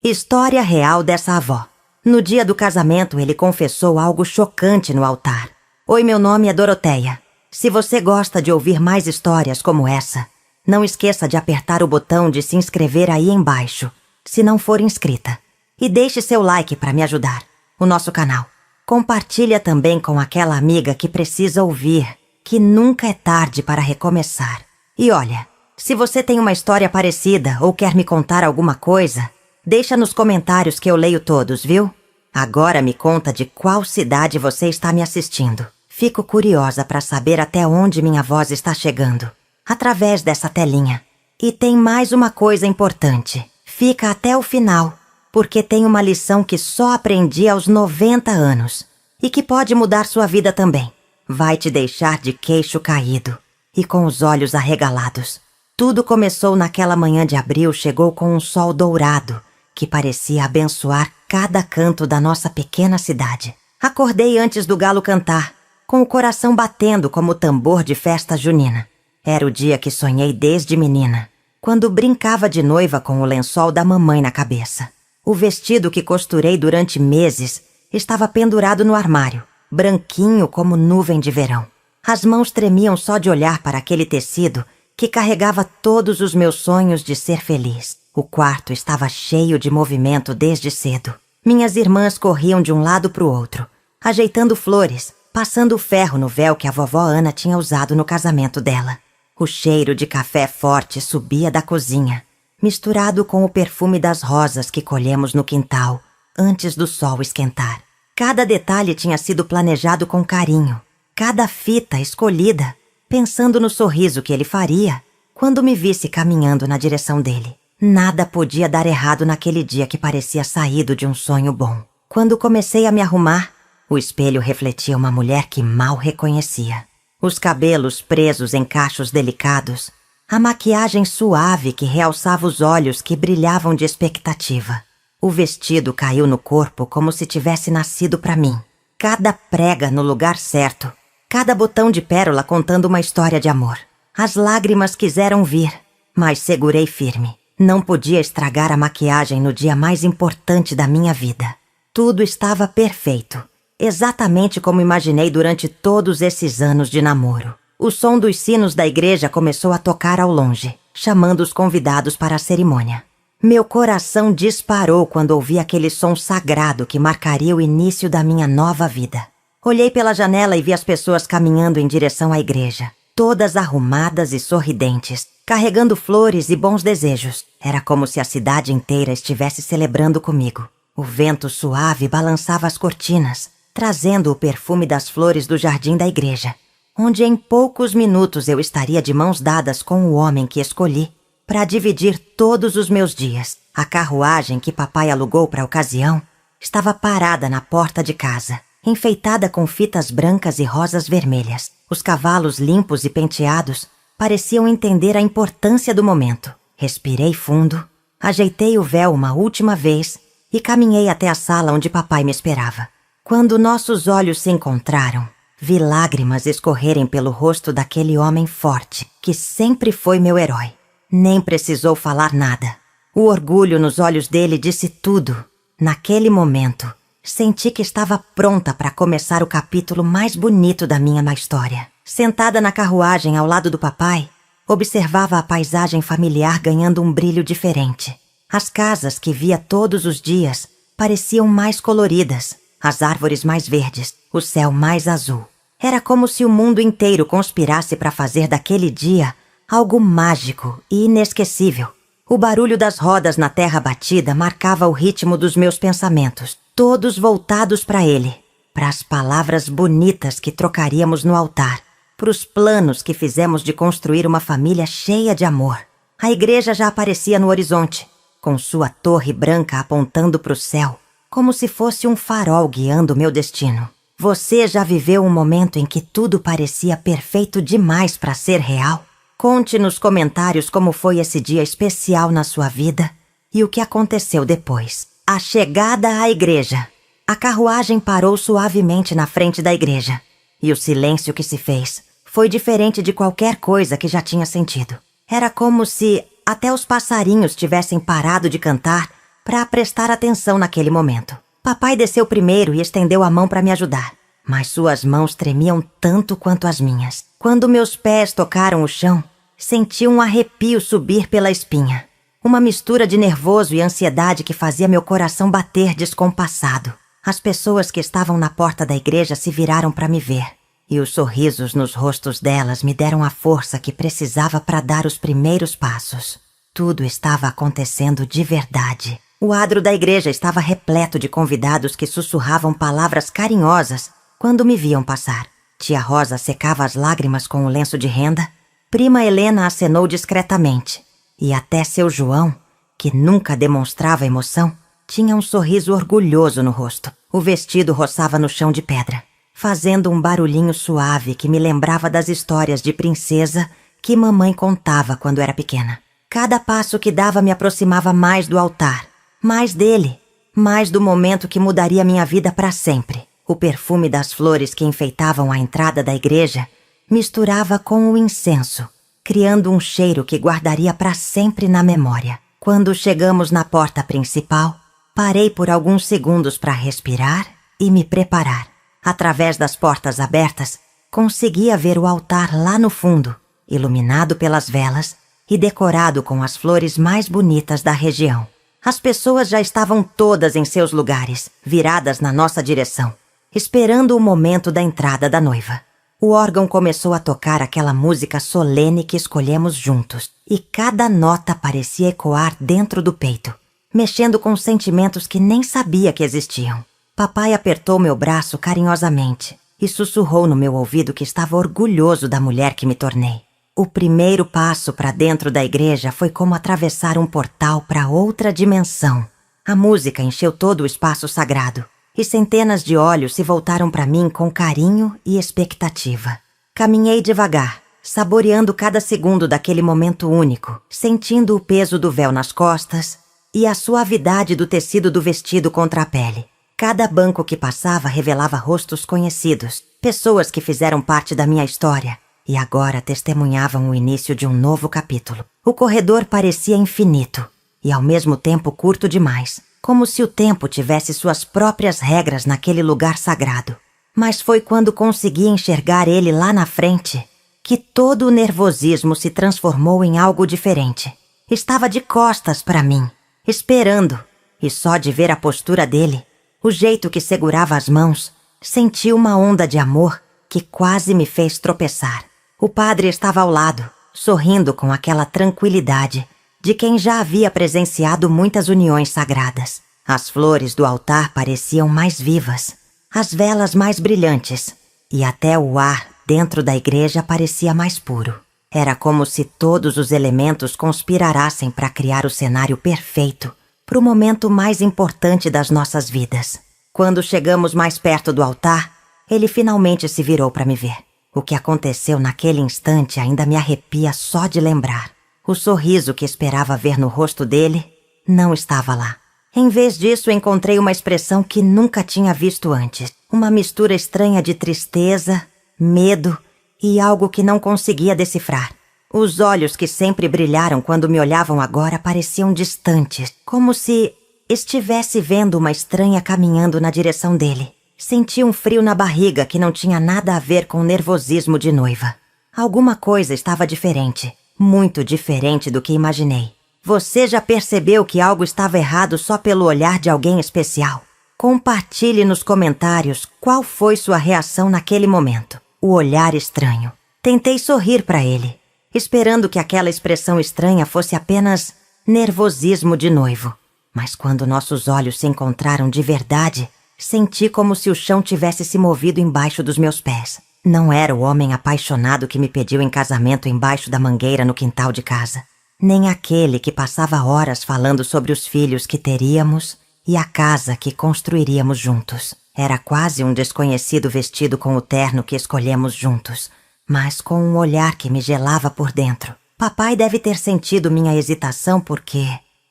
História real dessa avó. No dia do casamento, ele confessou algo chocante no altar. Oi, meu nome é Doroteia. Se você gosta de ouvir mais histórias como essa, não esqueça de apertar o botão de se inscrever aí embaixo, se não for inscrita. E deixe seu like para me ajudar, o nosso canal. Compartilha também com aquela amiga que precisa ouvir, que nunca é tarde para recomeçar. E olha, se você tem uma história parecida ou quer me contar alguma coisa, deixa nos comentários que eu leio todos, viu? Agora me conta de qual cidade você está me assistindo. Fico curiosa para saber até onde minha voz está chegando, através dessa telinha. E tem mais uma coisa importante. Fica até o final, porque tem uma lição que só aprendi aos 90 anos e que pode mudar sua vida também. Vai te deixar de queixo caído e com os olhos arregalados. Tudo começou naquela manhã de abril, chegou com um sol dourado que parecia abençoar cada canto da nossa pequena cidade. Acordei antes do galo cantar, com o coração batendo como tambor de festa junina. Era o dia que sonhei desde menina, quando brincava de noiva com o lençol da mamãe na cabeça. O vestido que costurei durante meses estava pendurado no armário, branquinho como nuvem de verão. As mãos tremiam só de olhar para aquele tecido que carregava todos os meus sonhos de ser feliz. O quarto estava cheio de movimento desde cedo. Minhas irmãs corriam de um lado para o outro, ajeitando flores, passando ferro no véu que a vovó Ana tinha usado no casamento dela. O cheiro de café forte subia da cozinha, misturado com o perfume das rosas que colhemos no quintal, antes do sol esquentar. Cada detalhe tinha sido planejado com carinho, cada fita escolhida, pensando no sorriso que ele faria quando me visse caminhando na direção dele. Nada podia dar errado naquele dia que parecia saído de um sonho bom. Quando comecei a me arrumar, o espelho refletia uma mulher que mal reconhecia. Os cabelos presos em cachos delicados, a maquiagem suave que realçava os olhos que brilhavam de expectativa. O vestido caiu no corpo como se tivesse nascido para mim. Cada prega no lugar certo, cada botão de pérola contando uma história de amor. As lágrimas quiseram vir, mas segurei firme. Não podia estragar a maquiagem no dia mais importante da minha vida. Tudo estava perfeito, exatamente como imaginei durante todos esses anos de namoro. O som dos sinos da igreja começou a tocar ao longe, chamando os convidados para a cerimônia. Meu coração disparou quando ouvi aquele som sagrado que marcaria o início da minha nova vida. Olhei pela janela e vi as pessoas caminhando em direção à igreja, todas arrumadas e sorridentes, carregando flores e bons desejos. Era como se a cidade inteira estivesse celebrando comigo. O vento suave balançava as cortinas, trazendo o perfume das flores do jardim da igreja, onde em poucos minutos eu estaria de mãos dadas com o homem que escolhi para dividir todos os meus dias. A carruagem que papai alugou para a ocasião estava parada na porta de casa, enfeitada com fitas brancas e rosas vermelhas. Os cavalos limpos e penteados pareciam entender a importância do momento. Respirei fundo, ajeitei o véu uma última vez e caminhei até a sala onde papai me esperava. Quando nossos olhos se encontraram, vi lágrimas escorrerem pelo rosto daquele homem forte, que sempre foi meu herói. Nem precisou falar nada. O orgulho nos olhos dele disse tudo. Naquele momento, senti que estava pronta para começar o capítulo mais bonito da minha história. Sentada na carruagem ao lado do papai, observava a paisagem familiar ganhando um brilho diferente. As casas que via todos os dias pareciam mais coloridas, as árvores mais verdes, o céu mais azul. Era como se o mundo inteiro conspirasse para fazer daquele dia algo mágico e inesquecível. O barulho das rodas na terra batida marcava o ritmo dos meus pensamentos, todos voltados para ele, para as palavras bonitas que trocaríamos no altar, para os planos que fizemos de construir uma família cheia de amor. A igreja já aparecia no horizonte, com sua torre branca apontando para o céu, como se fosse um farol guiando meu destino. Você já viveu um momento em que tudo parecia perfeito demais para ser real? Conte nos comentários como foi esse dia especial na sua vida e o que aconteceu depois. A chegada à igreja. A carruagem parou suavemente na frente da igreja, e o silêncio que se fez foi diferente de qualquer coisa que já tinha sentido. Era como se até os passarinhos tivessem parado de cantar para prestar atenção naquele momento. Papai desceu primeiro e estendeu a mão para me ajudar, mas suas mãos tremiam tanto quanto as minhas. Quando meus pés tocaram o chão, senti um arrepio subir pela espinha. Uma mistura de nervoso e ansiedade que fazia meu coração bater descompassado. As pessoas que estavam na porta da igreja se viraram para me ver, e os sorrisos nos rostos delas me deram a força que precisava para dar os primeiros passos. Tudo estava acontecendo de verdade. O adro da igreja estava repleto de convidados que sussurravam palavras carinhosas quando me viam passar. Tia Rosa secava as lágrimas com o lenço de renda, prima Helena acenou discretamente, e até seu João, que nunca demonstrava emoção, tinha um sorriso orgulhoso no rosto. O vestido roçava no chão de pedra, fazendo um barulhinho suave que me lembrava das histórias de princesa que mamãe contava quando era pequena. Cada passo que dava me aproximava mais do altar, mais dele, mais do momento que mudaria minha vida para sempre. O perfume das flores que enfeitavam a entrada da igreja misturava com o incenso, criando um cheiro que guardaria para sempre na memória. Quando chegamos na porta principal, parei por alguns segundos para respirar e me preparar. Através das portas abertas, conseguia ver o altar lá no fundo, iluminado pelas velas e decorado com as flores mais bonitas da região. As pessoas já estavam todas em seus lugares, viradas na nossa direção, esperando o momento da entrada da noiva. O órgão começou a tocar aquela música solene que escolhemos juntos, e cada nota parecia ecoar dentro do peito, mexendo com sentimentos que nem sabia que existiam. Papai apertou meu braço carinhosamente e sussurrou no meu ouvido que estava orgulhoso da mulher que me tornei. O primeiro passo para dentro da igreja foi como atravessar um portal para outra dimensão. A música encheu todo o espaço sagrado, e centenas de olhos se voltaram para mim com carinho e expectativa. Caminhei devagar, saboreando cada segundo daquele momento único, sentindo o peso do véu nas costas e a suavidade do tecido do vestido contra a pele. Cada banco que passava revelava rostos conhecidos, pessoas que fizeram parte da minha história e agora testemunhavam o início de um novo capítulo. O corredor parecia infinito e ao mesmo tempo curto demais, como se o tempo tivesse suas próprias regras naquele lugar sagrado. Mas foi quando consegui enxergar ele lá na frente que todo o nervosismo se transformou em algo diferente. Estava de costas para mim, esperando, e só de ver a postura dele, o jeito que segurava as mãos, senti uma onda de amor que quase me fez tropeçar. O padre estava ao lado, sorrindo com aquela tranquilidade de quem já havia presenciado muitas uniões sagradas. As flores do altar pareciam mais vivas, as velas mais brilhantes, e até o ar dentro da igreja parecia mais puro. Era como se todos os elementos conspirassem para criar o cenário perfeito para o momento mais importante das nossas vidas. Quando chegamos mais perto do altar, ele finalmente se virou para me ver. O que aconteceu naquele instante ainda me arrepia só de lembrar. O sorriso que esperava ver no rosto dele não estava lá. Em vez disso, encontrei uma expressão que nunca tinha visto antes. Uma mistura estranha de tristeza, medo e algo que não conseguia decifrar. Os olhos que sempre brilharam quando me olhavam agora pareciam distantes, como se estivesse vendo uma estranha caminhando na direção dele. Senti um frio na barriga que não tinha nada a ver com o nervosismo de noiva. Alguma coisa estava diferente, muito diferente do que imaginei. Você já percebeu que algo estava errado só pelo olhar de alguém especial? Compartilhe nos comentários qual foi sua reação naquele momento. O olhar estranho. Tentei sorrir para ele, esperando que aquela expressão estranha fosse apenas nervosismo de noivo. Mas quando nossos olhos se encontraram de verdade, senti como se o chão tivesse se movido embaixo dos meus pés. Não era o homem apaixonado que me pediu em casamento embaixo da mangueira no quintal de casa. Nem aquele que passava horas falando sobre os filhos que teríamos e a casa que construiríamos juntos. Era quase um desconhecido vestido com o terno que escolhemos juntos, mas com um olhar que me gelava por dentro. Papai deve ter sentido minha hesitação porque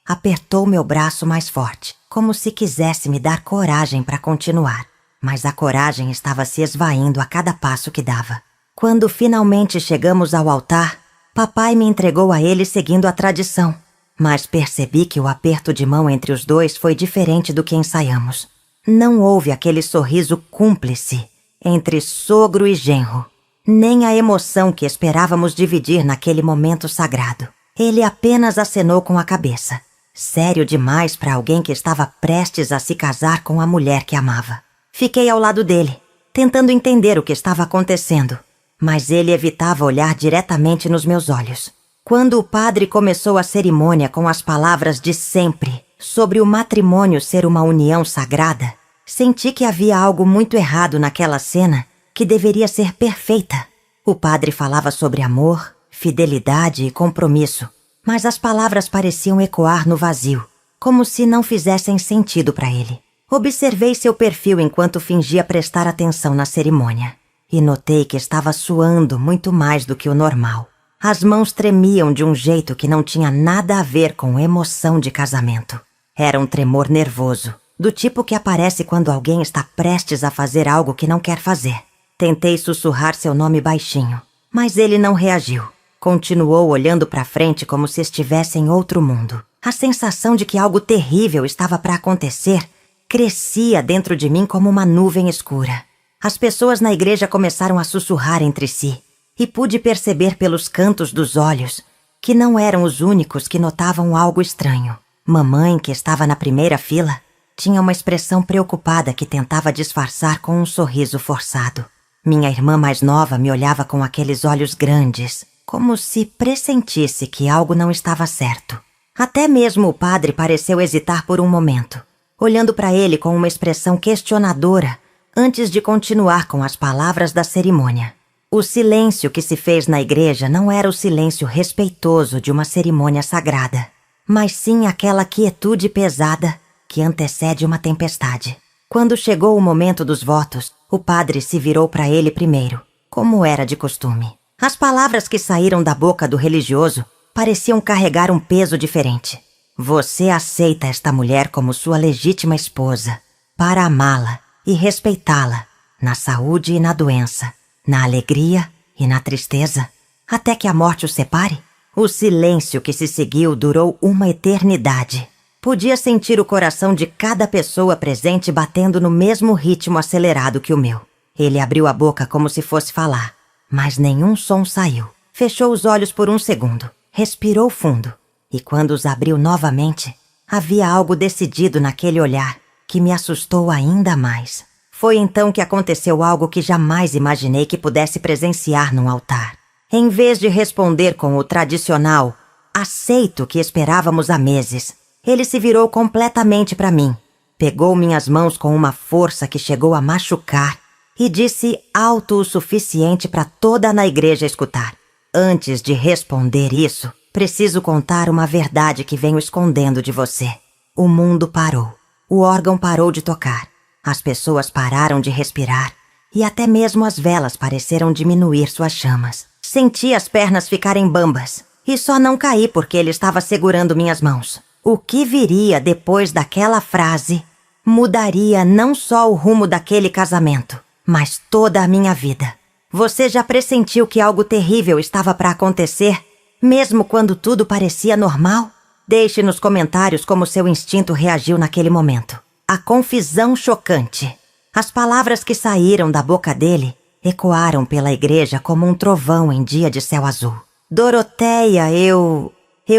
apertou meu braço mais forte, como se quisesse me dar coragem para continuar. Mas a coragem estava se esvaindo a cada passo que dava. Quando finalmente chegamos ao altar, papai me entregou a ele seguindo a tradição. mas percebi que o aperto de mão entre os dois foi diferente do que ensaiamos. Não houve aquele sorriso cúmplice entre sogro e genro, nem a emoção que esperávamos dividir naquele momento sagrado. Ele apenas acenou com a cabeça, sério demais para alguém que estava prestes a se casar com a mulher que amava. Fiquei ao lado dele, tentando entender o que estava acontecendo, mas ele evitava olhar diretamente nos meus olhos. Quando o padre começou a cerimônia com as palavras de sempre sobre o matrimônio ser uma união sagrada, senti que havia algo muito errado naquela cena que deveria ser perfeita. O padre falava sobre amor, fidelidade e compromisso, mas as palavras pareciam ecoar no vazio, como se não fizessem sentido para ele. Observei seu perfil enquanto fingia prestar atenção na cerimônia e notei que estava suando muito mais do que o normal. As mãos tremiam de um jeito que não tinha nada a ver com emoção de casamento. Era um tremor nervoso, do tipo que aparece quando alguém está prestes a fazer algo que não quer fazer. Tentei sussurrar seu nome baixinho, mas ele não reagiu. Continuou olhando para frente como se estivesse em outro mundo. A sensação de que algo terrível estava para acontecer crescia dentro de mim como uma nuvem escura. As pessoas na igreja começaram a sussurrar entre si, e pude perceber pelos cantos dos olhos que não eram os únicos que notavam algo estranho. Mamãe, que estava na primeira fila, tinha uma expressão preocupada que tentava disfarçar com um sorriso forçado. Minha irmã mais nova me olhava com aqueles olhos grandes, como se pressentisse que algo não estava certo. Até mesmo o padre pareceu hesitar por um momento, olhando para ele com uma expressão questionadora antes de continuar com as palavras da cerimônia. O silêncio que se fez na igreja não era o silêncio respeitoso de uma cerimônia sagrada, mas sim aquela quietude pesada que antecede uma tempestade. Quando chegou o momento dos votos, o padre se virou para ele primeiro, como era de costume. As palavras que saíram da boca do religioso pareciam carregar um peso diferente. Você aceita esta mulher como sua legítima esposa, para amá-la e respeitá-la, na saúde e na doença, na alegria e na tristeza, até que a morte os separe? O silêncio que se seguiu durou uma eternidade. Podia sentir o coração de cada pessoa presente batendo no mesmo ritmo acelerado que o meu. Ele abriu a boca como se fosse falar, mas nenhum som saiu. Fechou os olhos por um segundo, respirou fundo, e quando os abriu novamente, havia algo decidido naquele olhar que me assustou ainda mais. Foi então que aconteceu algo que jamais imaginei que pudesse presenciar num altar. Em vez de responder com o tradicional "aceito" que esperávamos há meses, ele se virou completamente para mim, pegou minhas mãos com uma força que chegou a machucar e disse alto o suficiente para toda na igreja escutar: "Antes de responder isso, preciso contar uma verdade que venho escondendo de você. O mundo parou. O órgão parou de tocar. As pessoas pararam de respirar e até mesmo as velas pareceram diminuir suas chamas. Senti as pernas ficarem bambas e só não caí porque ele estava segurando minhas mãos. O que viria depois daquela frase mudaria não só o rumo daquele casamento, mas toda a minha vida. Você já pressentiu que algo terrível estava para acontecer, mesmo quando tudo parecia normal? Deixe nos comentários como seu instinto reagiu naquele momento. A confusão chocante. As palavras que saíram da boca dele ecoaram pela igreja como um trovão em dia de céu azul. Doroteia, eu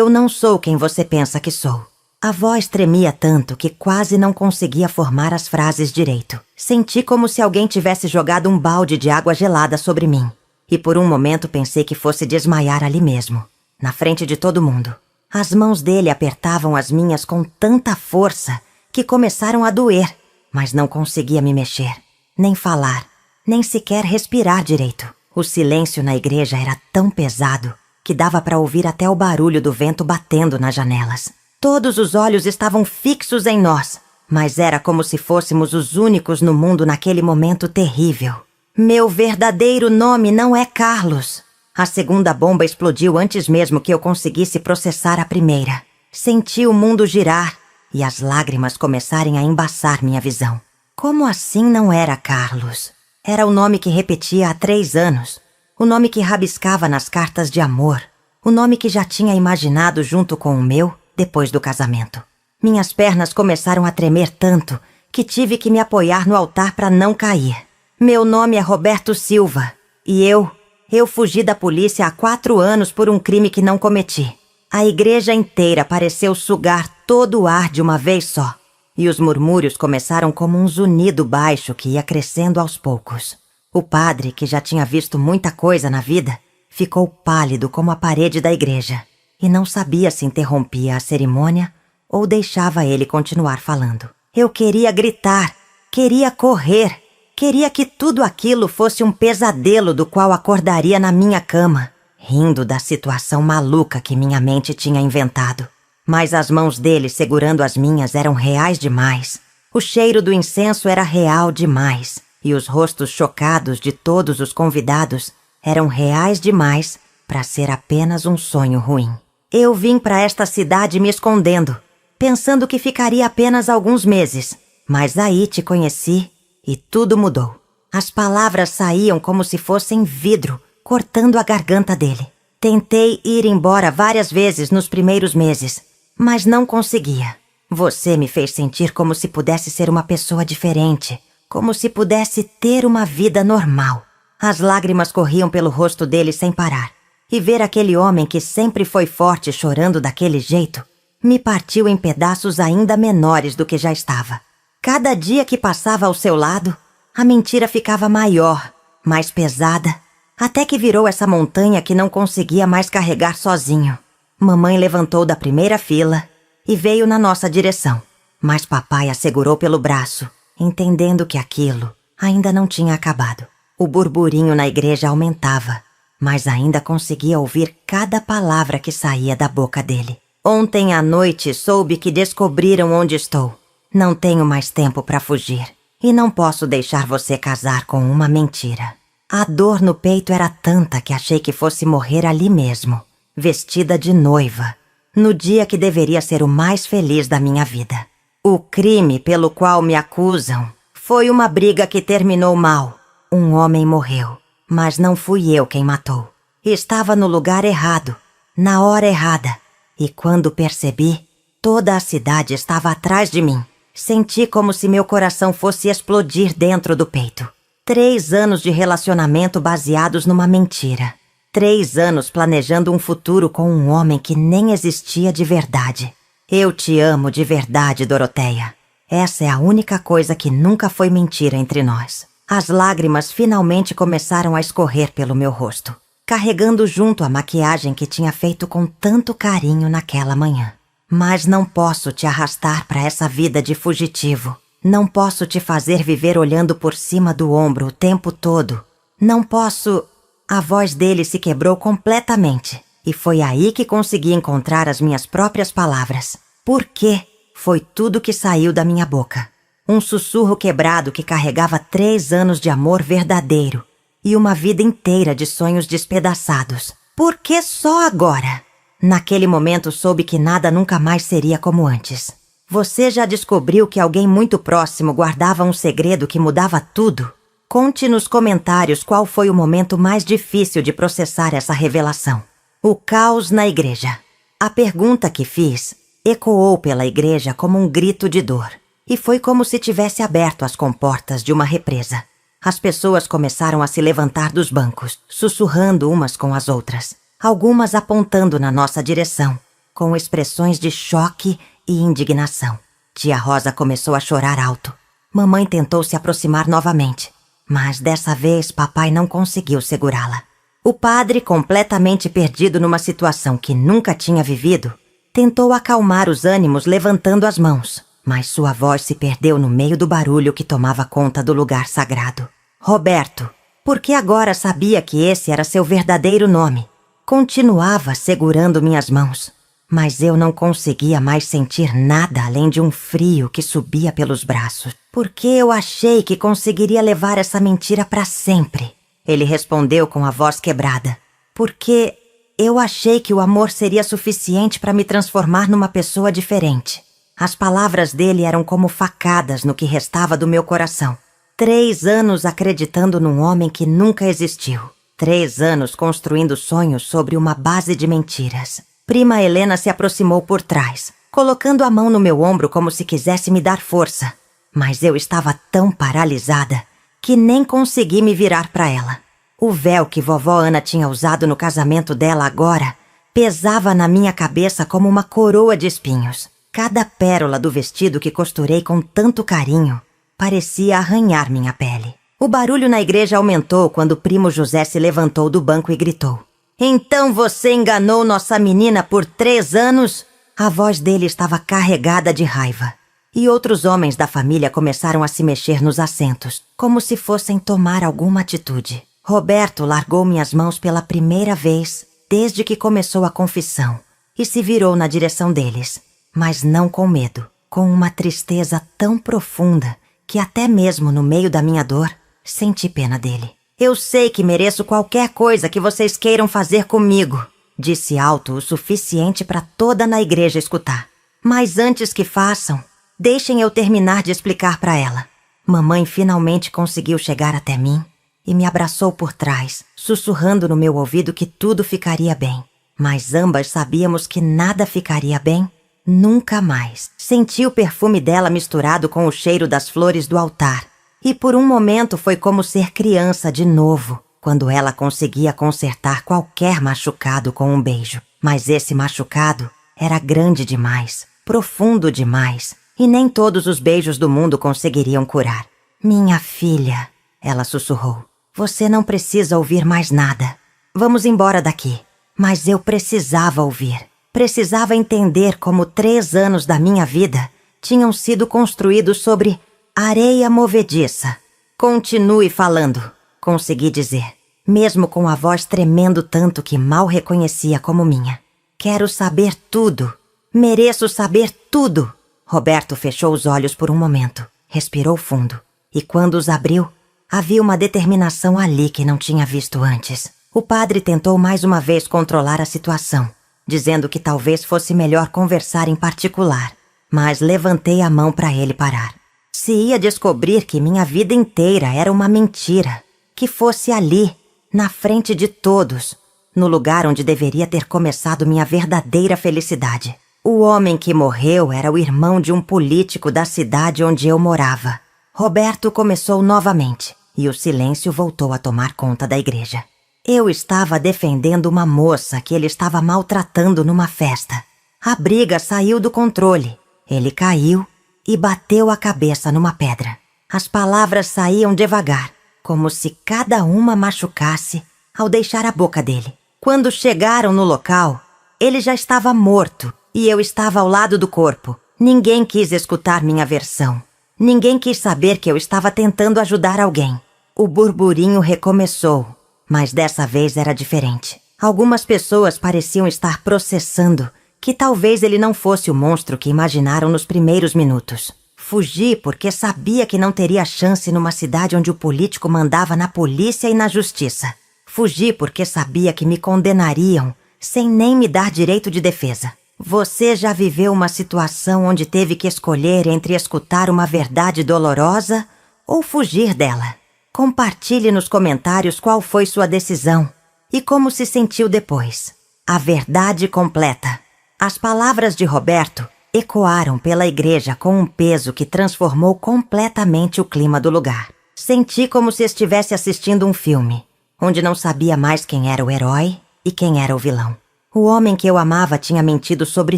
não sou quem você pensa que sou. A voz tremia tanto que quase não conseguia formar as frases direito. Senti como se alguém tivesse jogado um balde de água gelada sobre mim. E por um momento pensei que fosse desmaiar ali mesmo, na frente de todo mundo. As mãos dele apertavam as minhas com tanta força que começaram a doer, mas não conseguia me mexer, nem falar, nem sequer respirar direito. O silêncio na igreja era tão pesado que dava para ouvir até o barulho do vento batendo nas janelas. Todos os olhos estavam fixos em nós, mas era como se fôssemos os únicos no mundo naquele momento terrível. Meu verdadeiro nome não é Carlos. A segunda bomba explodiu antes mesmo que eu conseguisse processar a primeira. Senti o mundo girar e as lágrimas começarem a embaçar minha visão. Como assim não era Carlos? Era o nome que repetia há 3 anos, o nome que rabiscava nas cartas de amor, o nome que já tinha imaginado junto com o meu depois do casamento. Minhas pernas começaram a tremer tanto que tive que me apoiar no altar para não cair. Meu nome é Roberto Silva e eu fugi da polícia há 4 anos por um crime que não cometi. A igreja inteira pareceu sugar todo o ar de uma vez só. E os murmúrios começaram como um zunido baixo que ia crescendo aos poucos. O padre, que já tinha visto muita coisa na vida, ficou pálido como a parede da igreja e não sabia se interrompia a cerimônia ou deixava ele continuar falando. Eu queria gritar, queria correr, queria que tudo aquilo fosse um pesadelo do qual acordaria na minha cama, rindo da situação maluca que minha mente tinha inventado. Mas as mãos dele segurando as minhas eram reais demais. O cheiro do incenso era real demais. E os rostos chocados de todos os convidados eram reais demais para ser apenas um sonho ruim. Eu vim para esta cidade me escondendo, pensando que ficaria apenas alguns meses. Mas aí te conheci e tudo mudou. As palavras saíam como se fossem vidro, cortando a garganta dele. Tentei ir embora várias vezes nos primeiros meses, mas não conseguia. Você me fez sentir como se pudesse ser uma pessoa diferente, como se pudesse ter uma vida normal. As lágrimas corriam pelo rosto dele sem parar. E ver aquele homem que sempre foi forte chorando daquele jeito me partiu em pedaços ainda menores do que já estava. Cada dia que passava ao seu lado, a mentira ficava maior, mais pesada, até que virou essa montanha que não conseguia mais carregar sozinho. Mamãe levantou da primeira fila e veio na nossa direção, mas papai a segurou pelo braço, entendendo que aquilo ainda não tinha acabado. O burburinho na igreja aumentava, mas ainda conseguia ouvir cada palavra que saía da boca dele. Ontem à noite soube que descobriram onde estou. Não tenho mais tempo para fugir e não posso deixar você casar com uma mentira. A dor no peito era tanta que achei que fosse morrer ali mesmo, vestida de noiva, no dia que deveria ser o mais feliz da minha vida. O crime pelo qual me acusam foi uma briga que terminou mal. Um homem morreu, mas não fui eu quem matou. Estava no lugar errado, na hora errada, e quando percebi, toda a cidade estava atrás de mim. Senti como se meu coração fosse explodir dentro do peito. 3 anos de relacionamento baseados numa mentira. 3 anos planejando um futuro com um homem que nem existia de verdade. Eu te amo de verdade, Doroteia. Essa é a única coisa que nunca foi mentira entre nós. As lágrimas finalmente começaram a escorrer pelo meu rosto, carregando junto a maquiagem que tinha feito com tanto carinho naquela manhã. Mas não posso te arrastar para essa vida de fugitivo. Não posso te fazer viver olhando por cima do ombro o tempo todo. Não posso... A voz dele se quebrou completamente. E foi aí que consegui encontrar as minhas próprias palavras. Por quê? Foi tudo que saiu da minha boca. Um sussurro quebrado que carregava 3 anos de amor verdadeiro. E uma vida inteira de sonhos despedaçados. Por que só agora? Naquele momento soube que nada nunca mais seria como antes. Você já descobriu que alguém muito próximo guardava um segredo que mudava tudo? Conte nos comentários qual foi o momento mais difícil de processar essa revelação. O caos na igreja. A pergunta que fiz ecoou pela igreja como um grito de dor. E foi como se tivesse aberto as comportas de uma represa. As pessoas começaram a se levantar dos bancos, sussurrando umas com as outras. Algumas apontando na nossa direção, com expressões de choque e indignação. Tia Rosa começou a chorar alto. Mamãe tentou se aproximar novamente, mas dessa vez papai não conseguiu segurá-la. O padre, completamente perdido numa situação que nunca tinha vivido, tentou acalmar os ânimos levantando as mãos, mas sua voz se perdeu no meio do barulho que tomava conta do lugar sagrado. Roberto, porque agora sabia que esse era seu verdadeiro nome. Continuava segurando minhas mãos, mas eu não conseguia mais sentir nada além de um frio que subia pelos braços. Porque eu achei que conseguiria levar essa mentira para sempre. Ele respondeu com a voz quebrada. Porque eu achei que o amor seria suficiente para me transformar numa pessoa diferente. As palavras dele eram como facadas no que restava do meu coração. 3 anos acreditando num homem que nunca existiu. 3 anos construindo sonhos sobre uma base de mentiras. Prima Helena se aproximou por trás, colocando a mão no meu ombro como se quisesse me dar força. Mas eu estava tão paralisada que nem consegui me virar para ela. O véu que vovó Ana tinha usado no casamento dela agora pesava na minha cabeça como uma coroa de espinhos. Cada pérola do vestido que costurei com tanto carinho parecia arranhar minha pele. O barulho na igreja aumentou quando o primo José se levantou do banco e gritou: "Então você enganou nossa menina por 3 anos?" A voz dele estava carregada de raiva. E outros homens da família começaram a se mexer nos assentos, como se fossem tomar alguma atitude. Roberto largou minhas mãos pela primeira vez desde que começou a confissão e se virou na direção deles, mas não com medo, com uma tristeza tão profunda que até mesmo no meio da minha dor, senti pena dele. "Eu sei que mereço qualquer coisa que vocês queiram fazer comigo", disse alto o suficiente para toda na igreja escutar. "Mas antes que façam, deixem eu terminar de explicar para ela." Mamãe finalmente conseguiu chegar até mim e me abraçou por trás, sussurrando no meu ouvido que tudo ficaria bem. Mas ambas sabíamos que nada ficaria bem nunca mais. Senti o perfume dela misturado com o cheiro das flores do altar. E por um momento foi como ser criança de novo, quando ela conseguia consertar qualquer machucado com um beijo. Mas esse machucado era grande demais, profundo demais, e nem todos os beijos do mundo conseguiriam curar. "Minha filha", ela sussurrou, "você não precisa ouvir mais nada. Vamos embora daqui." Mas eu precisava ouvir. Precisava entender como 3 anos da minha vida tinham sido construídos sobre areia movediça. "Continue falando", consegui dizer, mesmo com a voz tremendo tanto que mal reconhecia como minha. "Quero saber tudo. Mereço saber tudo." Roberto fechou os olhos por um momento, respirou fundo, e quando os abriu, havia uma determinação ali que não tinha visto antes. O padre tentou mais uma vez controlar a situação, dizendo que talvez fosse melhor conversar em particular, mas levantei a mão para ele parar. Se ia descobrir que minha vida inteira era uma mentira, que fosse ali, na frente de todos, no lugar onde deveria ter começado minha verdadeira felicidade. O homem que morreu era o irmão de um político da cidade onde eu morava. Roberto começou novamente, e o silêncio voltou a tomar conta da igreja. Eu estava defendendo uma moça que ele estava maltratando numa festa. A briga saiu do controle. Ele caiu e bateu a cabeça numa pedra. As palavras saíam devagar, como se cada uma machucasse ao deixar a boca dele. Quando chegaram no local, ele já estava morto e eu estava ao lado do corpo. Ninguém quis escutar minha versão. Ninguém quis saber que eu estava tentando ajudar alguém. O burburinho recomeçou, mas dessa vez era diferente. Algumas pessoas pareciam estar processando que talvez ele não fosse o monstro que imaginaram nos primeiros minutos. Fugi porque sabia que não teria chance numa cidade onde o político mandava na polícia e na justiça. Fugi porque sabia que me condenariam sem nem me dar direito de defesa. Você já viveu uma situação onde teve que escolher entre escutar uma verdade dolorosa ou fugir dela? Compartilhe nos comentários qual foi sua decisão e como se sentiu depois. A verdade completa. As palavras de Roberto ecoaram pela igreja com um peso que transformou completamente o clima do lugar. Senti como se estivesse assistindo um filme, onde não sabia mais quem era o herói e quem era o vilão. O homem que eu amava tinha mentido sobre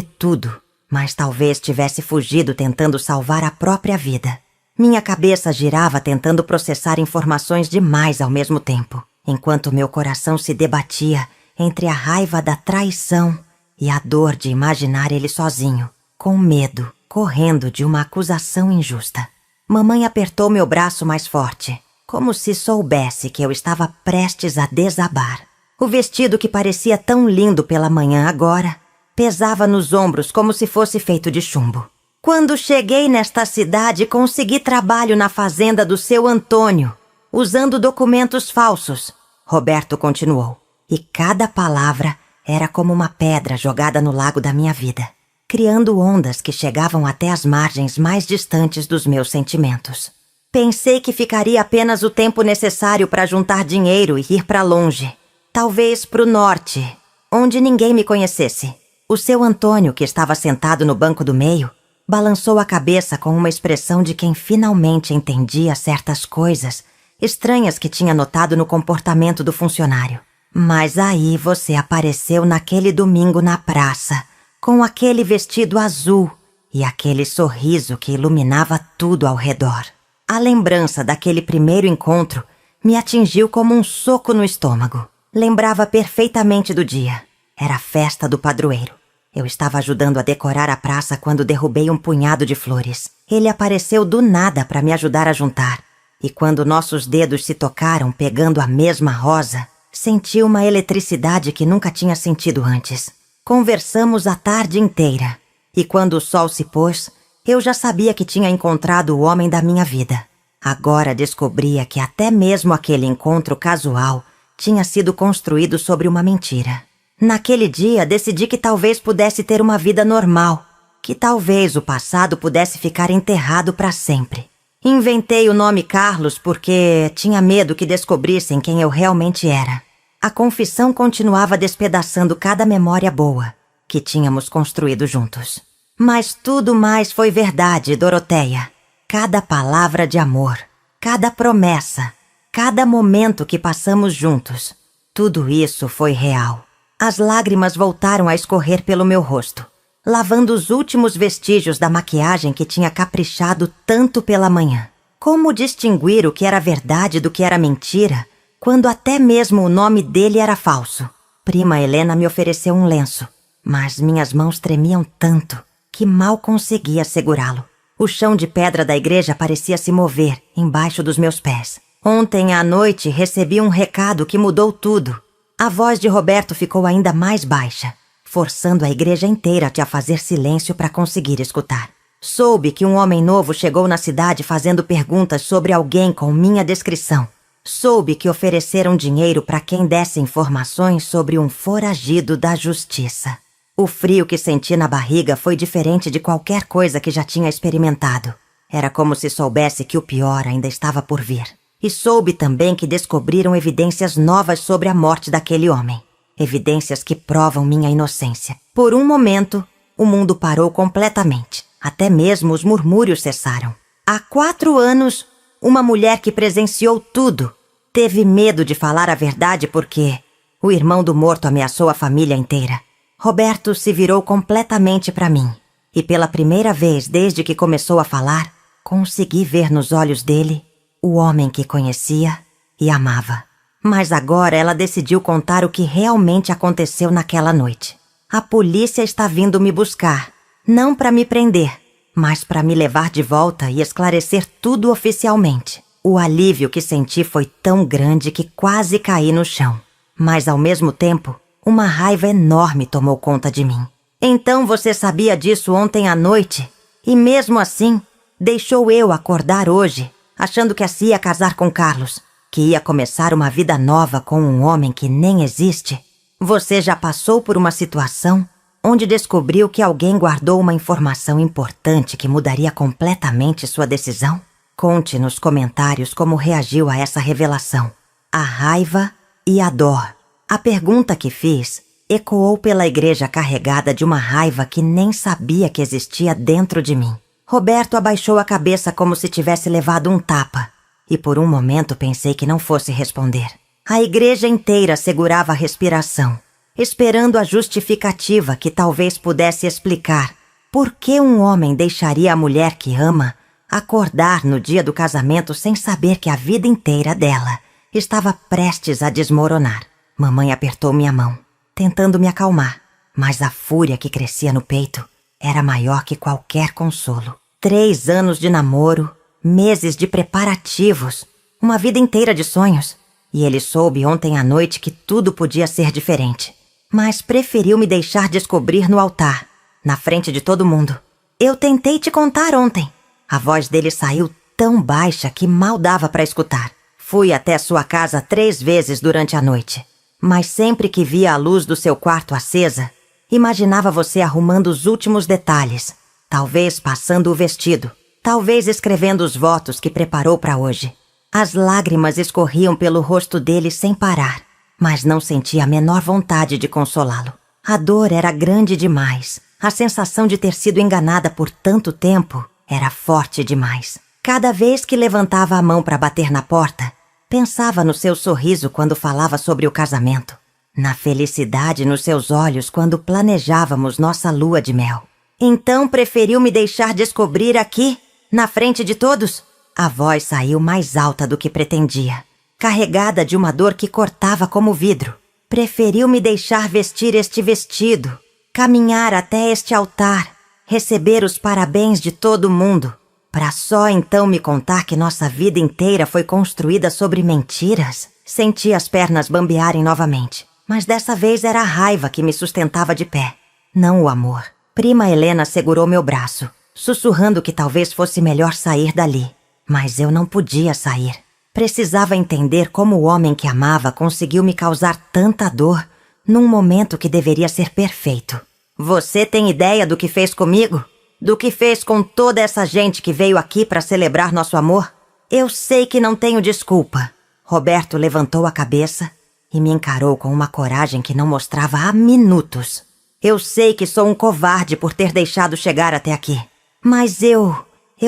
tudo, mas talvez tivesse fugido tentando salvar a própria vida. Minha cabeça girava tentando processar informações demais ao mesmo tempo, enquanto meu coração se debatia entre a raiva da traição e a dor de imaginar ele sozinho, com medo, correndo de uma acusação injusta. Mamãe apertou meu braço mais forte, como se soubesse que eu estava prestes a desabar. O vestido que parecia tão lindo pela manhã agora pesava nos ombros como se fosse feito de chumbo. "Quando cheguei nesta cidade, consegui trabalho na fazenda do seu Antônio, usando documentos falsos", Roberto continuou. E cada palavra era como uma pedra jogada no lago da minha vida, criando ondas que chegavam até as margens mais distantes dos meus sentimentos. Pensei que ficaria apenas o tempo necessário para juntar dinheiro e ir para longe, talvez para o norte, onde ninguém me conhecesse. O seu Antônio, que estava sentado no banco do meio, balançou a cabeça com uma expressão de quem finalmente entendia certas coisas estranhas que tinha notado no comportamento do funcionário. Mas aí você apareceu naquele domingo na praça, com aquele vestido azul e aquele sorriso que iluminava tudo ao redor. A lembrança daquele primeiro encontro me atingiu como um soco no estômago. Lembrava perfeitamente do dia. Era a festa do padroeiro. Eu estava ajudando a decorar a praça quando derrubei um punhado de flores. Ele apareceu do nada para me ajudar a juntar. E quando nossos dedos se tocaram pegando a mesma rosa, senti uma eletricidade que nunca tinha sentido antes. Conversamos a tarde inteira. E quando o sol se pôs, eu já sabia que tinha encontrado o homem da minha vida. Agora descobria que até mesmo aquele encontro casual tinha sido construído sobre uma mentira. Naquele dia, decidi que talvez pudesse ter uma vida normal, que talvez o passado pudesse ficar enterrado para sempre. Inventei o nome Carlos porque tinha medo que descobrissem quem eu realmente era. A confissão continuava despedaçando cada memória boa que tínhamos construído juntos. Mas tudo mais foi verdade, Doroteia. Cada palavra de amor, cada promessa, cada momento que passamos juntos, tudo isso foi real. As lágrimas voltaram a escorrer pelo meu rosto, lavando os últimos vestígios da maquiagem que tinha caprichado tanto pela manhã. Como distinguir o que era verdade do que era mentira, quando até mesmo o nome dele era falso? Prima Helena me ofereceu um lenço, mas minhas mãos tremiam tanto que mal conseguia segurá-lo. O chão de pedra da igreja parecia se mover embaixo dos meus pés. Ontem à noite recebi um recado que mudou tudo. A voz de Roberto ficou ainda mais baixa, forçando a igreja inteira a fazer silêncio para conseguir escutar. Soube que um homem novo chegou na cidade fazendo perguntas sobre alguém com minha descrição. Soube que ofereceram dinheiro para quem desse informações sobre um foragido da justiça. O frio que senti na barriga foi diferente de qualquer coisa que já tinha experimentado. Era como se soubesse que o pior ainda estava por vir. E soube também que descobriram evidências novas sobre a morte daquele homem. Evidências que provam minha inocência. Por um momento, o mundo parou completamente. Até mesmo os murmúrios cessaram. Há 4 anos, uma mulher que presenciou tudo teve medo de falar a verdade porque o irmão do morto ameaçou a família inteira. Roberto se virou completamente para mim. E pela primeira vez desde que começou a falar, consegui ver nos olhos dele o homem que conhecia e amava. Mas agora ela decidiu contar o que realmente aconteceu naquela noite. A polícia está vindo me buscar, não para me prender, mas para me levar de volta e esclarecer tudo oficialmente. O alívio que senti foi tão grande que quase caí no chão. Mas ao mesmo tempo, uma raiva enorme tomou conta de mim. Então você sabia disso ontem à noite? E mesmo assim, deixou eu acordar hoje, achando que assim ia casar com Carlos, que ia começar uma vida nova com um homem que nem existe? Você já passou por uma situação onde descobriu que alguém guardou uma informação importante que mudaria completamente sua decisão? Conte nos comentários como reagiu a essa revelação. A raiva e a dor. A pergunta que fiz ecoou pela igreja carregada de uma raiva que nem sabia que existia dentro de mim. Roberto abaixou a cabeça como se tivesse levado um tapa, e por um momento pensei que não fosse responder. A igreja inteira segurava a respiração, esperando a justificativa que talvez pudesse explicar por que um homem deixaria a mulher que ama acordar no dia do casamento sem saber que a vida inteira dela estava prestes a desmoronar. Mamãe apertou minha mão, tentando me acalmar, mas a fúria que crescia no peito era maior que qualquer consolo. 3 anos de namoro, meses de preparativos, uma vida inteira de sonhos. E ele soube ontem à noite que tudo podia ser diferente. Mas preferiu me deixar descobrir no altar, na frente de todo mundo. Eu tentei te contar ontem. A voz dele saiu tão baixa que mal dava para escutar. Fui até sua casa 3 vezes durante a noite. Mas sempre que via a luz do seu quarto acesa, imaginava você arrumando os últimos detalhes. Talvez passando o vestido, talvez escrevendo os votos que preparou para hoje. As lágrimas escorriam pelo rosto dele sem parar, mas não sentia a menor vontade de consolá-lo. A dor era grande demais. A sensação de ter sido enganada por tanto tempo era forte demais. Cada vez que levantava a mão para bater na porta, pensava no seu sorriso quando falava sobre o casamento, na felicidade nos seus olhos quando planejávamos nossa lua de mel. Então preferiu me deixar descobrir aqui, na frente de todos? A voz saiu mais alta do que pretendia, carregada de uma dor que cortava como vidro. Preferiu me deixar vestir este vestido, caminhar até este altar, receber os parabéns de todo mundo, para só então me contar que nossa vida inteira foi construída sobre mentiras. Senti as pernas bambearem novamente, mas dessa vez era a raiva que me sustentava de pé, não o amor. Prima Helena segurou meu braço, sussurrando que talvez fosse melhor sair dali. Mas eu não podia sair. Precisava entender como o homem que amava conseguiu me causar tanta dor num momento que deveria ser perfeito. Você tem ideia do que fez comigo? Do que fez com toda essa gente que veio aqui para celebrar nosso amor? Eu sei que não tenho desculpa. Roberto levantou a cabeça e me encarou com uma coragem que não mostrava há minutos. Eu sei que sou um covarde por ter deixado chegar até aqui. Mas eu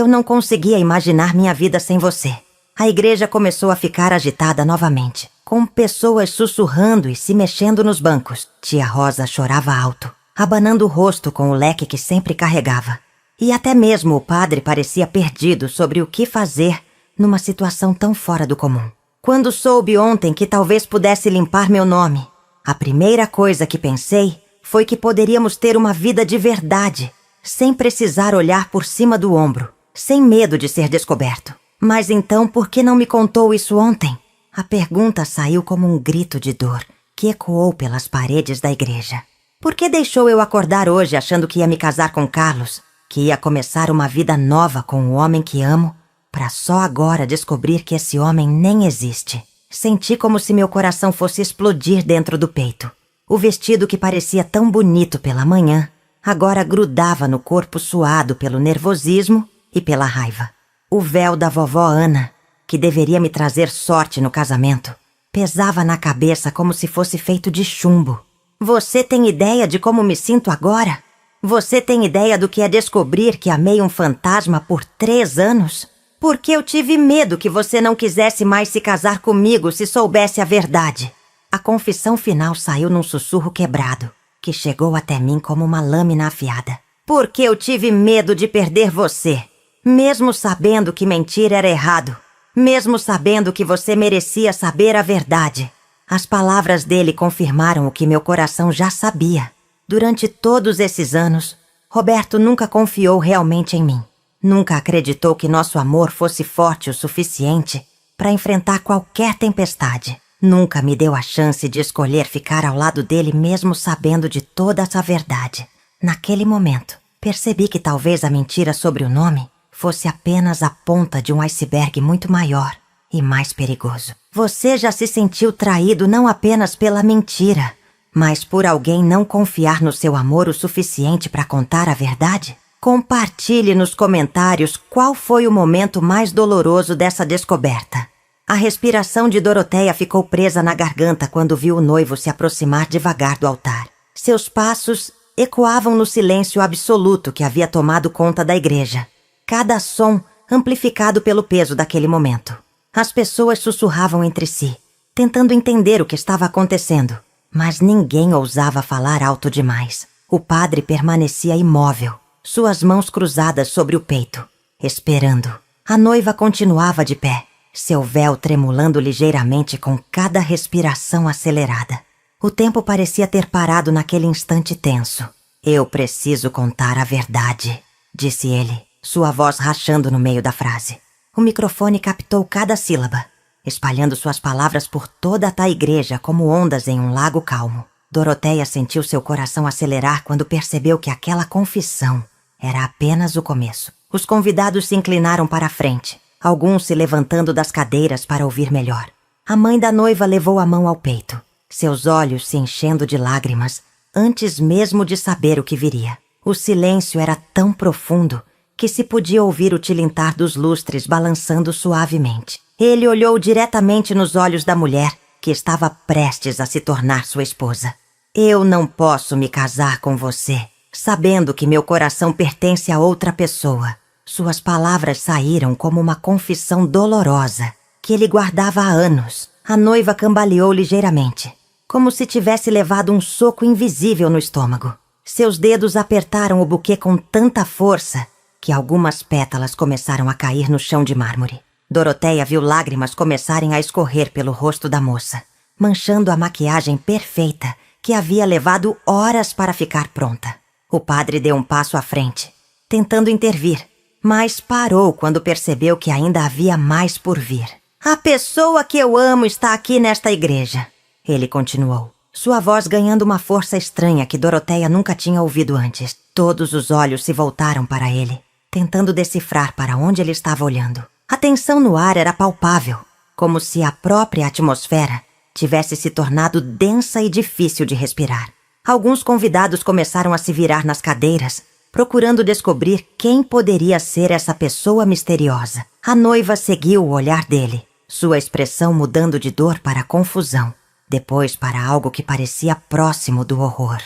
não conseguia imaginar minha vida sem você. A igreja começou a ficar agitada novamente, com pessoas sussurrando e se mexendo nos bancos. Tia Rosa chorava alto, abanando o rosto com o leque que sempre carregava. E até mesmo o padre parecia perdido sobre o que fazer numa situação tão fora do comum. Quando soube ontem que talvez pudesse limpar meu nome, a primeira coisa que pensei foi que poderíamos ter uma vida de verdade, sem precisar olhar por cima do ombro, sem medo de ser descoberto. Mas então, por que não me contou isso ontem? A pergunta saiu como um grito de dor, que ecoou pelas paredes da igreja. Por que deixou eu acordar hoje achando que ia me casar com Carlos, que ia começar uma vida nova com o homem que amo, para só agora descobrir que esse homem nem existe? Senti como se meu coração fosse explodir dentro do peito. O vestido que parecia tão bonito pela manhã, agora grudava no corpo suado pelo nervosismo e pela raiva. O véu da vovó Ana, que deveria me trazer sorte no casamento, pesava na cabeça como se fosse feito de chumbo. Você tem ideia de como me sinto agora? Você tem ideia do que é descobrir que amei um fantasma por 3 anos? Porque eu tive medo que você não quisesse mais se casar comigo se soubesse a verdade. A confissão final saiu num sussurro quebrado, que chegou até mim como uma lâmina afiada. Porque eu tive medo de perder você. Mesmo sabendo que mentir era errado, mesmo sabendo que você merecia saber a verdade. As palavras dele confirmaram o que meu coração já sabia. Durante todos esses anos, Roberto nunca confiou realmente em mim. Nunca acreditou que nosso amor fosse forte o suficiente para enfrentar qualquer tempestade. Nunca me deu a chance de escolher ficar ao lado dele mesmo sabendo de toda essa verdade. Naquele momento, percebi que talvez a mentira sobre o nome fosse apenas a ponta de um iceberg muito maior e mais perigoso. Você já se sentiu traído não apenas pela mentira, mas por alguém não confiar no seu amor o suficiente para contar a verdade? Compartilhe nos comentários qual foi o momento mais doloroso dessa descoberta. A respiração de Doroteia ficou presa na garganta quando viu o noivo se aproximar devagar do altar. Seus passos ecoavam no silêncio absoluto que havia tomado conta da igreja. Cada som amplificado pelo peso daquele momento. As pessoas sussurravam entre si, tentando entender o que estava acontecendo, mas ninguém ousava falar alto demais. O padre permanecia imóvel, suas mãos cruzadas sobre o peito, esperando. A noiva continuava de pé, seu véu tremulando ligeiramente com cada respiração acelerada. O tempo parecia ter parado naquele instante tenso. Eu preciso contar a verdade, disse ele, sua voz rachando no meio da frase. O microfone captou cada sílaba, espalhando suas palavras por toda a igreja como ondas em um lago calmo. Doroteia sentiu seu coração acelerar quando percebeu que aquela confissão era apenas o começo. Os convidados se inclinaram para a frente, alguns se levantando das cadeiras para ouvir melhor. A mãe da noiva levou a mão ao peito, seus olhos se enchendo de lágrimas antes mesmo de saber o que viria. O silêncio era tão profundo que se podia ouvir o tilintar dos lustres balançando suavemente. Ele olhou diretamente nos olhos da mulher, que estava prestes a se tornar sua esposa. Eu não posso me casar com você, sabendo que meu coração pertence a outra pessoa. Suas palavras saíram como uma confissão dolorosa, que ele guardava há anos. A noiva cambaleou ligeiramente, como se tivesse levado um soco invisível no estômago. Seus dedos apertaram o buquê com tanta força que algumas pétalas começaram a cair no chão de mármore. Doroteia viu lágrimas começarem a escorrer pelo rosto da moça, manchando a maquiagem perfeita que havia levado horas para ficar pronta. O padre deu um passo à frente, tentando intervir, mas parou quando percebeu que ainda havia mais por vir. A pessoa que eu amo está aqui nesta igreja, ele continuou, sua voz ganhando uma força estranha que Doroteia nunca tinha ouvido antes. Todos os olhos se voltaram para ele, tentando decifrar para onde ele estava olhando. A tensão no ar era palpável, como se a própria atmosfera tivesse se tornado densa e difícil de respirar. Alguns convidados começaram a se virar nas cadeiras, procurando descobrir quem poderia ser essa pessoa misteriosa. A noiva seguiu o olhar dele, sua expressão mudando de dor para confusão, depois para algo que parecia próximo do horror.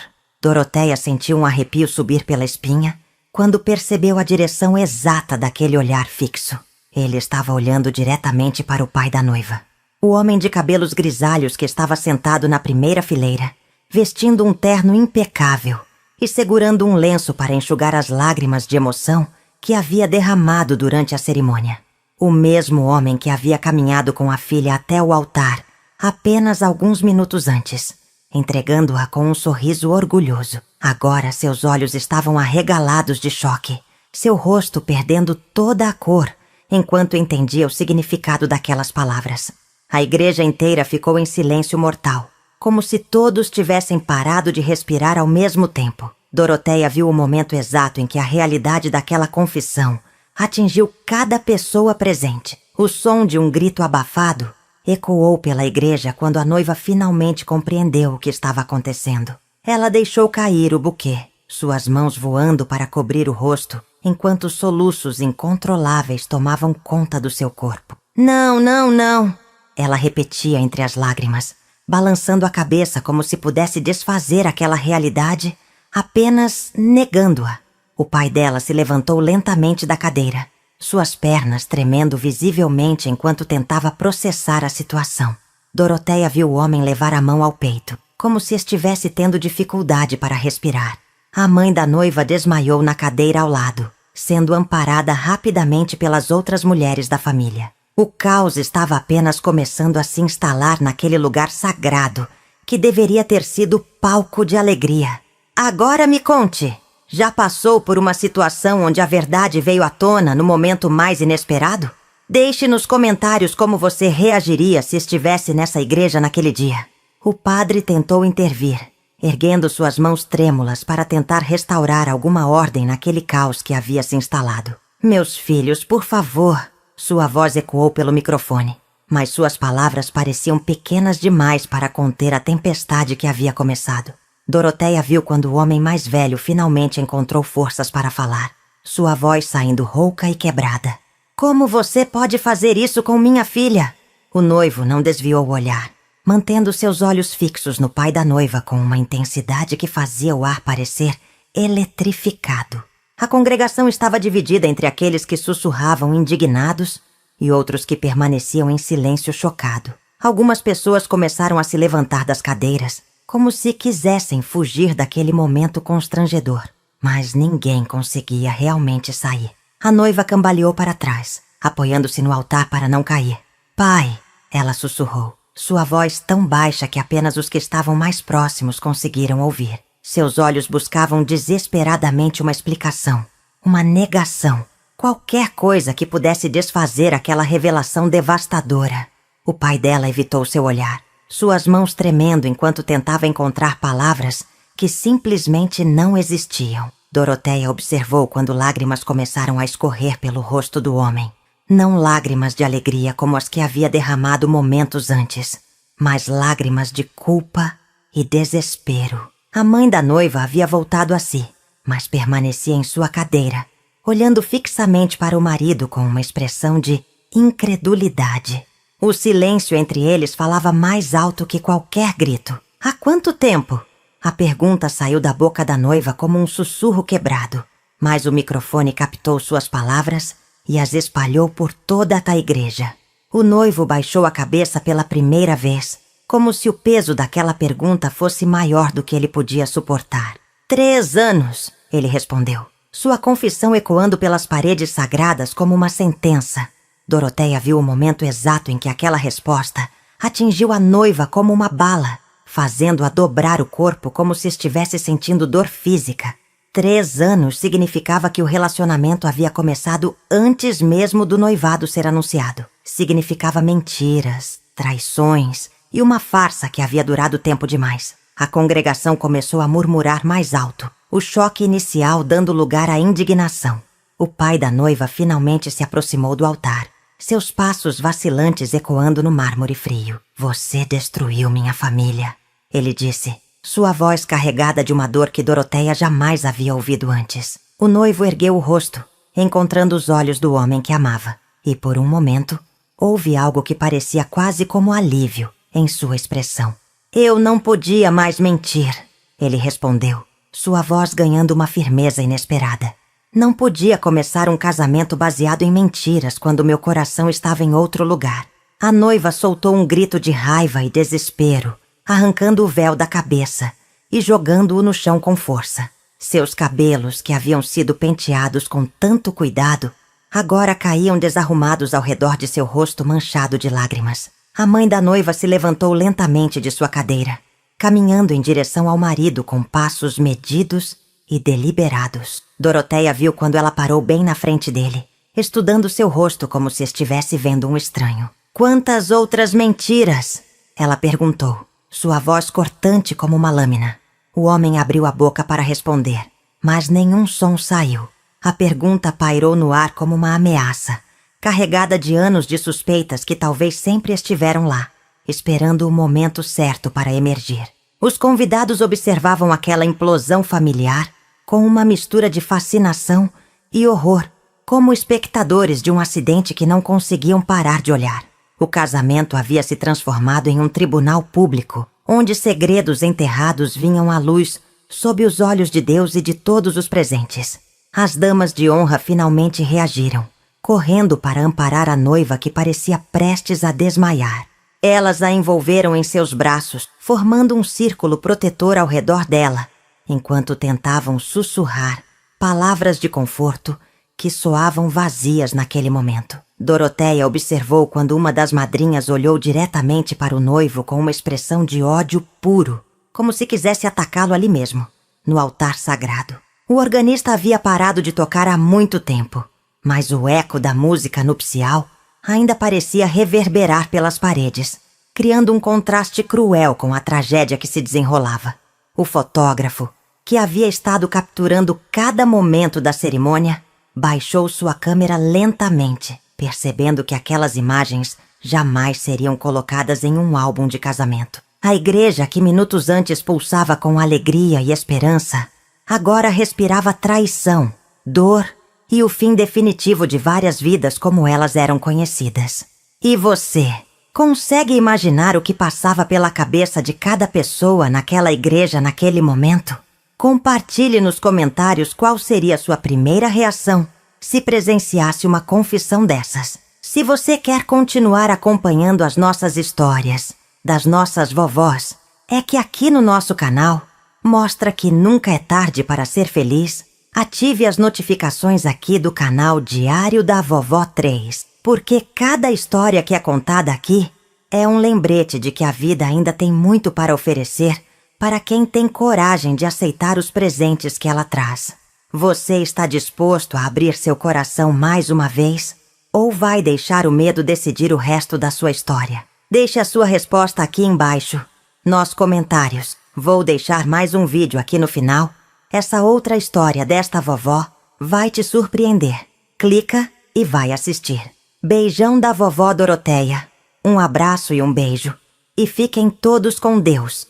Doroteia sentiu um arrepio subir pela espinha quando percebeu a direção exata daquele olhar fixo. Ele estava olhando diretamente para o pai da noiva. O homem de cabelos grisalhos que estava sentado na primeira fileira, vestindo um terno impecável e segurando um lenço para enxugar as lágrimas de emoção que havia derramado durante a cerimônia. O mesmo homem que havia caminhado com a filha até o altar apenas alguns minutos antes, entregando-a com um sorriso orgulhoso. Agora seus olhos estavam arregalados de choque, seu rosto perdendo toda a cor, enquanto entendia o significado daquelas palavras. A igreja inteira ficou em silêncio mortal, como se todos tivessem parado de respirar ao mesmo tempo. Doroteia viu o momento exato em que a realidade daquela confissão atingiu cada pessoa presente. O som de um grito abafado ecoou pela igreja quando a noiva finalmente compreendeu o que estava acontecendo. Ela deixou cair o buquê, suas mãos voando para cobrir o rosto, enquanto soluços incontroláveis tomavam conta do seu corpo. Não, não, não! Ela repetia entre as lágrimas, balançando a cabeça como se pudesse desfazer aquela realidade, apenas negando-a. O pai dela se levantou lentamente da cadeira, suas pernas tremendo visivelmente enquanto tentava processar a situação. Doroteia viu o homem levar a mão ao peito, como se estivesse tendo dificuldade para respirar. A mãe da noiva desmaiou na cadeira ao lado, sendo amparada rapidamente pelas outras mulheres da família. O caos estava apenas começando a se instalar naquele lugar sagrado, que deveria ter sido palco de alegria. Agora me conte, já passou por uma situação onde a verdade veio à tona no momento mais inesperado? Deixe nos comentários como você reagiria se estivesse nessa igreja naquele dia. O padre tentou intervir, erguendo suas mãos trêmulas para tentar restaurar alguma ordem naquele caos que havia se instalado. Meus filhos, por favor... Sua voz ecoou pelo microfone, mas suas palavras pareciam pequenas demais para conter a tempestade que havia começado. Doroteia viu quando o homem mais velho finalmente encontrou forças para falar, sua voz saindo rouca e quebrada. Como você pode fazer isso com minha filha? O noivo não desviou o olhar, mantendo seus olhos fixos no pai da noiva com uma intensidade que fazia o ar parecer eletrificado. A congregação estava dividida entre aqueles que sussurravam indignados e outros que permaneciam em silêncio chocado. Algumas pessoas começaram a se levantar das cadeiras, como se quisessem fugir daquele momento constrangedor. Mas ninguém conseguia realmente sair. A noiva cambaleou para trás, apoiando-se no altar para não cair. Pai, ela sussurrou, sua voz tão baixa que apenas os que estavam mais próximos conseguiram ouvir. Seus olhos buscavam desesperadamente uma explicação, uma negação, qualquer coisa que pudesse desfazer aquela revelação devastadora. O pai dela evitou seu olhar, suas mãos tremendo enquanto tentava encontrar palavras que simplesmente não existiam. Doroteia observou quando lágrimas começaram a escorrer pelo rosto do homem. Não lágrimas de alegria como as que havia derramado momentos antes, mas lágrimas de culpa e desespero. A mãe da noiva havia voltado a si, mas permanecia em sua cadeira, olhando fixamente para o marido com uma expressão de incredulidade. O silêncio entre eles falava mais alto que qualquer grito. Há quanto tempo? A pergunta saiu da boca da noiva como um sussurro quebrado, mas o microfone captou suas palavras e as espalhou por toda a igreja. O noivo baixou a cabeça pela primeira vez, como se o peso daquela pergunta fosse maior do que ele podia suportar. 3 anos, ele respondeu, sua confissão ecoando pelas paredes sagradas como uma sentença. Doroteia viu o momento exato em que aquela resposta atingiu a noiva como uma bala, fazendo-a dobrar o corpo como se estivesse sentindo dor física. 3 anos significava que o relacionamento havia começado antes mesmo do noivado ser anunciado. Significava mentiras, traições e uma farsa que havia durado tempo demais. A congregação começou a murmurar mais alto, o choque inicial dando lugar à indignação. O pai da noiva finalmente se aproximou do altar, seus passos vacilantes ecoando no mármore frio. Você destruiu minha família, ele disse, sua voz carregada de uma dor que Doroteia jamais havia ouvido antes. O noivo ergueu o rosto, encontrando os olhos do homem que amava, e por um momento, houve algo que parecia quase como alívio em sua expressão. Eu não podia mais mentir, ele respondeu, sua voz ganhando uma firmeza inesperada. Não podia começar um casamento baseado em mentiras quando meu coração estava em outro lugar. A noiva soltou um grito de raiva e desespero, arrancando o véu da cabeça e jogando-o no chão com força. Seus cabelos, que haviam sido penteados com tanto cuidado, agora caíam desarrumados ao redor de seu rosto manchado de lágrimas. A mãe da noiva se levantou lentamente de sua cadeira, caminhando em direção ao marido com passos medidos e deliberados. Doroteia viu quando ela parou bem na frente dele, estudando seu rosto como se estivesse vendo um estranho. Quantas outras mentiras? Ela perguntou, sua voz cortante como uma lâmina. O homem abriu a boca para responder, mas nenhum som saiu. A pergunta pairou no ar como uma ameaça, carregada de anos de suspeitas que talvez sempre estiveram lá, esperando o momento certo para emergir. Os convidados observavam aquela implosão familiar com uma mistura de fascinação e horror, como espectadores de um acidente que não conseguiam parar de olhar. O casamento havia se transformado em um tribunal público, onde segredos enterrados vinham à luz sob os olhos de Deus e de todos os presentes. As damas de honra finalmente reagiram, correndo para amparar a noiva que parecia prestes a desmaiar. Elas a envolveram em seus braços, formando um círculo protetor ao redor dela, enquanto tentavam sussurrar palavras de conforto que soavam vazias naquele momento. Doroteia observou quando uma das madrinhas olhou diretamente para o noivo com uma expressão de ódio puro, como se quisesse atacá-lo ali mesmo, no altar sagrado. O organista havia parado de tocar há muito tempo, mas o eco da música nupcial ainda parecia reverberar pelas paredes, criando um contraste cruel com a tragédia que se desenrolava. O fotógrafo, que havia estado capturando cada momento da cerimônia, baixou sua câmera lentamente, percebendo que aquelas imagens jamais seriam colocadas em um álbum de casamento. A igreja, que minutos antes pulsava com alegria e esperança, agora respirava traição, dor e o fim definitivo de várias vidas como elas eram conhecidas. E você, consegue imaginar o que passava pela cabeça de cada pessoa naquela igreja naquele momento? Compartilhe nos comentários qual seria sua primeira reação se presenciasse uma confissão dessas. Se você quer continuar acompanhando as nossas histórias, das nossas vovós, é que aqui no nosso canal mostra que nunca é tarde para ser feliz. Ative as notificações aqui do canal Diário da Vovó 3, porque cada história que é contada aqui é um lembrete de que a vida ainda tem muito para oferecer para quem tem coragem de aceitar os presentes que ela traz. Você está disposto a abrir seu coração mais uma vez? Ou vai deixar o medo decidir o resto da sua história? Deixe a sua resposta aqui embaixo, nos comentários. Vou deixar mais um vídeo aqui no final. Essa outra história desta vovó vai te surpreender. Clica e vai assistir. Beijão da vovó Doroteia. Um abraço e um beijo. E fiquem todos com Deus.